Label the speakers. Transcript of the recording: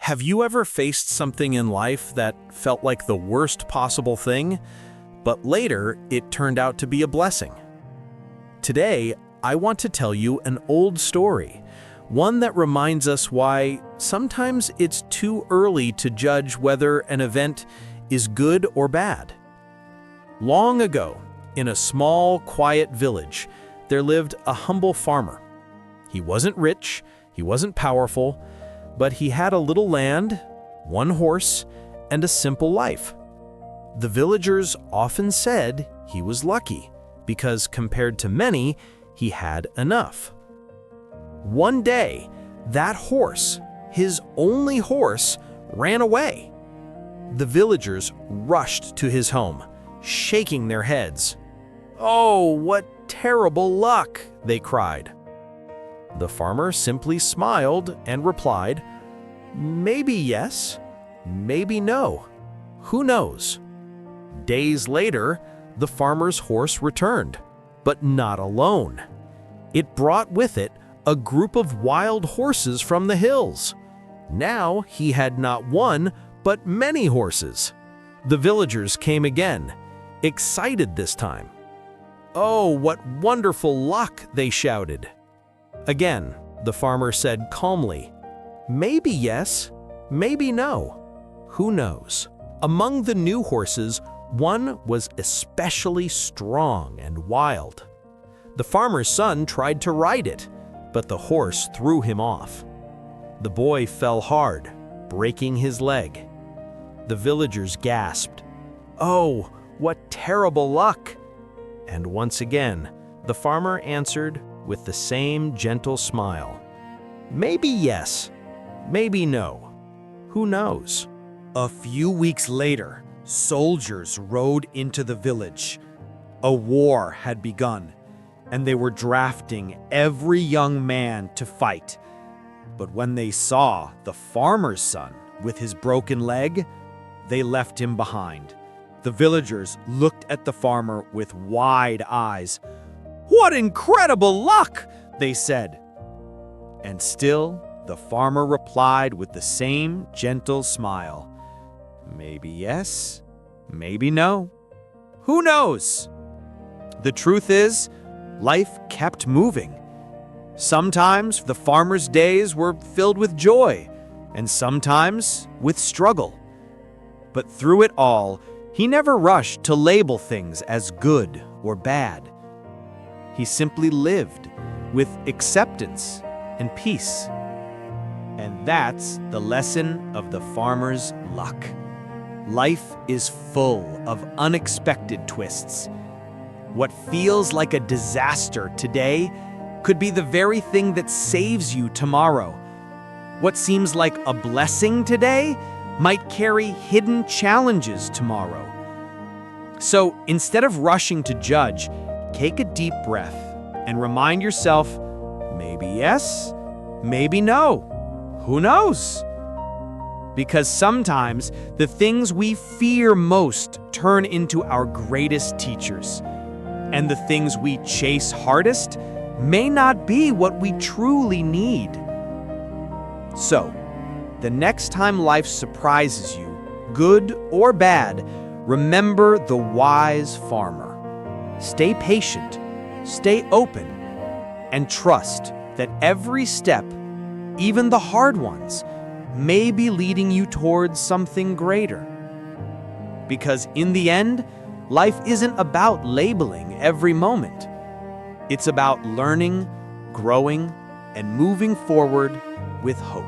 Speaker 1: Have you ever faced something in life that felt like the worst possible thing, but later it turned out to be a blessing? Today, I want to tell you an old story, one that reminds us why sometimes it's too early to judge whether an event is good or bad. Long ago, in a small, quiet village, there lived a humble farmer. He wasn't rich, he wasn't powerful, but he had a little land, one horse, and a simple life. The villagers often said he was lucky because compared to many, he had enough. One day, that horse, his only horse, ran away. The villagers rushed to his home, shaking their heads. "Oh, what terrible luck!" they cried. The farmer simply smiled and replied, "Maybe yes, maybe no. Who knows?" Days later, the farmer's horse returned, but not alone. It brought with it a group of wild horses from the hills. Now he had not one, but many horses. The villagers came again, excited this time. "Oh, what wonderful luck!" they shouted. Again, the farmer said calmly, "Maybe yes, maybe no. Who knows?" Among the new horses, one was especially strong and wild. The farmer's son tried to ride it, but the horse threw him off. The boy fell hard, breaking his leg. The villagers gasped, "Oh, what terrible luck!" And once again, the farmer answered with the same gentle smile, "Maybe yes, maybe no. Who knows?"
Speaker 2: A few weeks later, soldiers rode into the village. A war had begun, and they were drafting every young man to fight. But when they saw the farmer's son with his broken leg, they left him behind. The villagers looked at the farmer with wide eyes. "What incredible luck!" they said. And still, the farmer replied with the same gentle smile. "Maybe yes, maybe no. Who knows?" The truth is, life kept moving. Sometimes the farmer's days were filled with joy, and sometimes with struggle. But through it all, he never rushed to label things as good or bad. He simply lived with acceptance and peace. And that's the lesson of the farmer's luck. Life is full of unexpected twists. What feels like a disaster today could be the very thing that saves you tomorrow. What seems like a blessing today might carry hidden challenges tomorrow. So instead of rushing to judge, take a deep breath and remind yourself, maybe yes, maybe no. Who knows? Because sometimes the things we fear most turn into our greatest teachers. And the things we chase hardest may not be what we truly need. So, the next time life surprises you, good or bad, remember the wise farmer. Stay patient, stay open, and trust that every step, even the hard ones, may be leading you towards something greater. Because in the end, life isn't about labeling every moment. It's about learning, growing, and moving forward with hope.